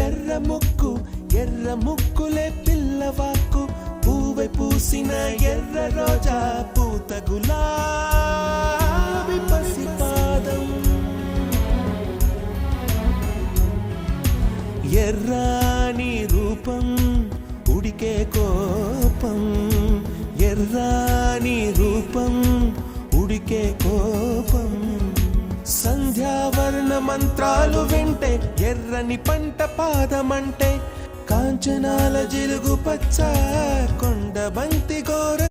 ఎర్ర ముక్కు ఎర్ర ముక్కులే పిల్లవాకు పూవై పూసిన ఎర్ర రోజా పూత గులాబీ పసిపాదం ఎర్రాని రూపం ఉడికే కోపం ఎర్రాని రూపం ఉడికే కోపం సంధ్యావర్ణ మంత్రాలు వింటే ఎర్రని పంట పాదమంటే కాంచనాల జిలుగు పచ్చ కొండ బంతి గోర